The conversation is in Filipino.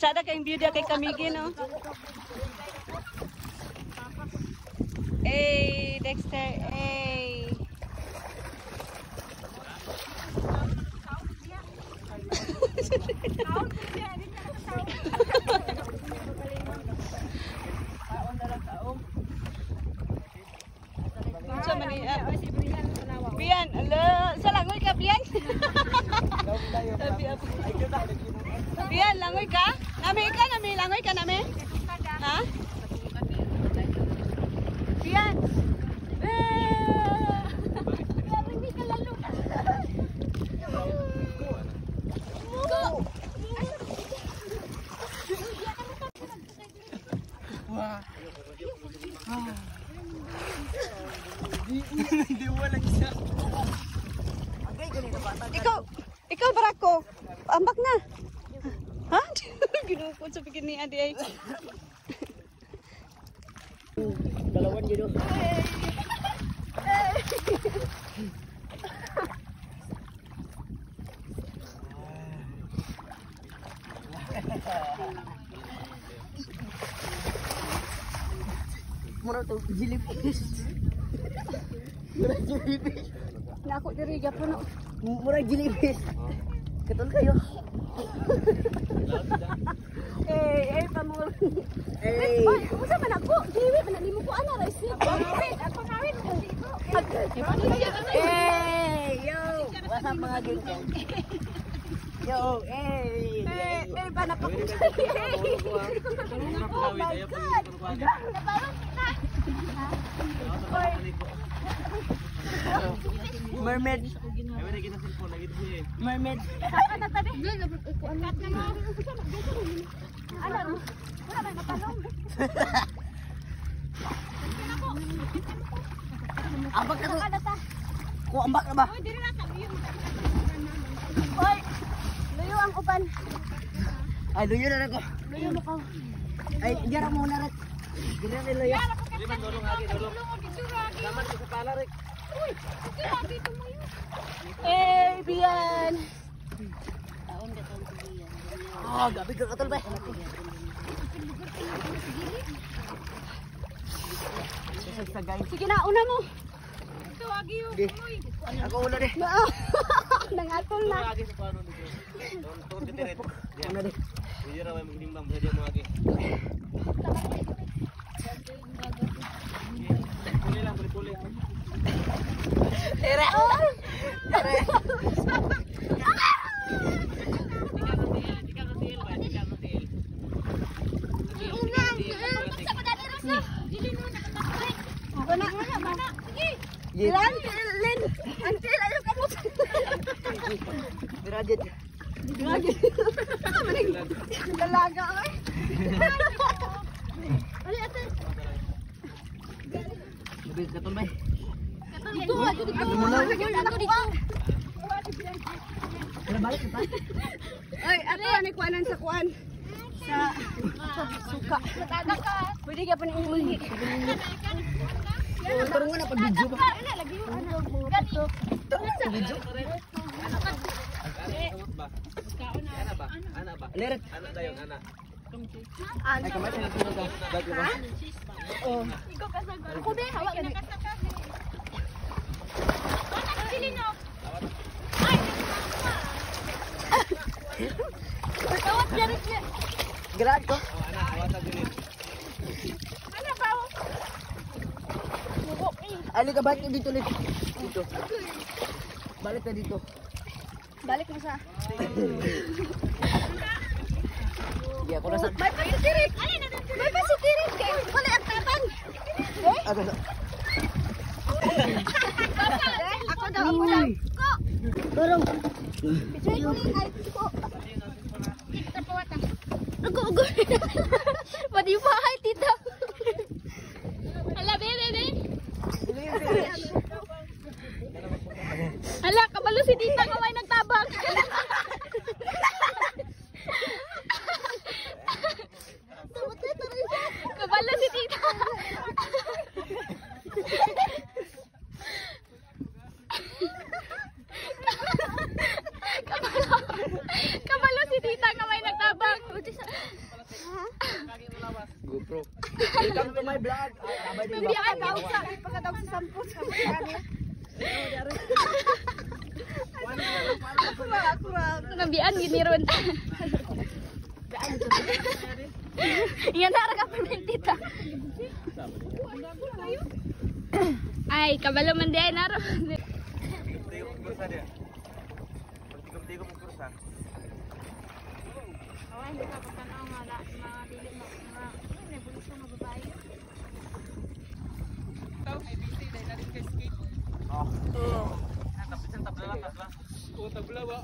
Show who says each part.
Speaker 1: Sada kayong view dia kay Kamigi, no? Hey, Dexter, hey. Brian, ala, sa langoy ka, Brian? Brian, langoy ka? Nami ka, nami, langoy ka, nami? Ha? Brian! Hindi ka lalo.
Speaker 2: Hindi wala isa.
Speaker 1: Ikaw barako. Ambak na. Ha? Ginukod sa pikin ni Adi ay.
Speaker 2: Dalawan dito. Mura to jellyfish. Mura jellyfish.
Speaker 1: Na ako diri gyapon no.
Speaker 2: Mura jellyfish. Katul kayo.
Speaker 1: Pamul.
Speaker 2: Eh.
Speaker 1: Oy, usa man ako? Diwi man nimo ko ana rice ni. Ako kawin
Speaker 2: Yo. Wasa mga gingko. Yo,
Speaker 1: paano pa ko? Oh my God!
Speaker 2: Mermaid. Mermaid. Ambak ka to. Ko ambak na ba?
Speaker 1: Oy, luyo ang uban.
Speaker 2: Ay, luyo na ako.
Speaker 1: Luyo mo ka.
Speaker 2: Ay, dira mo na rin. Dira na luyo.
Speaker 3: Di man dulong lagi, dulong. Naman ko sa pala rin.
Speaker 1: Uy, dito mo yun. Bian.
Speaker 2: Oh, gabi ka katul ba?
Speaker 1: Sige na, una mo. Tawagi yun.
Speaker 2: Ako ulo di.
Speaker 1: Nangatol na.
Speaker 3: Lagi sa paano dito. Tur ditiret.
Speaker 2: Ano di?
Speaker 3: Hindi ra may magdimbang sa mo lagi. Puli lang, puli.
Speaker 2: Tere. Tere.
Speaker 1: Lan, until ayo kamu.
Speaker 2: Dirajit.
Speaker 1: Dalaga ay. Ali ate.
Speaker 2: Gabi katul ba?
Speaker 1: Dito, dito.
Speaker 2: Tara balik pa.
Speaker 1: Oy, ato ni kuanan sa kuan. Sa suka. Mataga ka. Pwede ka pa ni imuhi.
Speaker 2: Turun na pa video ba?
Speaker 1: Lagi yung ano mo. Ganito.
Speaker 2: Video.
Speaker 3: Ana ba?
Speaker 2: Leret.
Speaker 3: Ana tayong ana.
Speaker 2: Ay kamay na tunog ka. Gabi ba?
Speaker 1: Oh. Ikaw kasagol. Ako be, hawak na kasagol. Ano sili no? Ay. Tawat jarit niya.
Speaker 2: Grad ko.
Speaker 3: Ana, awata gilid.
Speaker 1: Ano ba?
Speaker 2: Ali ka balik dito ulit. Dito. Balik na dito.
Speaker 1: Balik mo sa.
Speaker 2: Di ako nasa.
Speaker 1: May pasitirik. May pasitirik. Wala ang tapan.
Speaker 2: Ako na.
Speaker 1: Ako daw. Ko.
Speaker 2: Dorong.
Speaker 1: Picture ko ni ay ko. Tapawata. Ako. Pwede ba ay tita? Hala, bebe. Hala, kabalo si tita kamay nagtabang. Kabalo si tita. Kabalo si tita kamay nagtabang. sampot sa mga. Ako ra.
Speaker 4: Nabian gini ron. Iyan na ra ka pa ng tita. Ay, kabalo man di ay naro.
Speaker 3: Tigom ang kursa dia. Tigom ang kursa.
Speaker 4: Awan, hindi ka pagkanaw nga na mga dili mo. May bulis na mababae.
Speaker 3: Tapos ang tabla lang, tabla. Oh, tabla ba?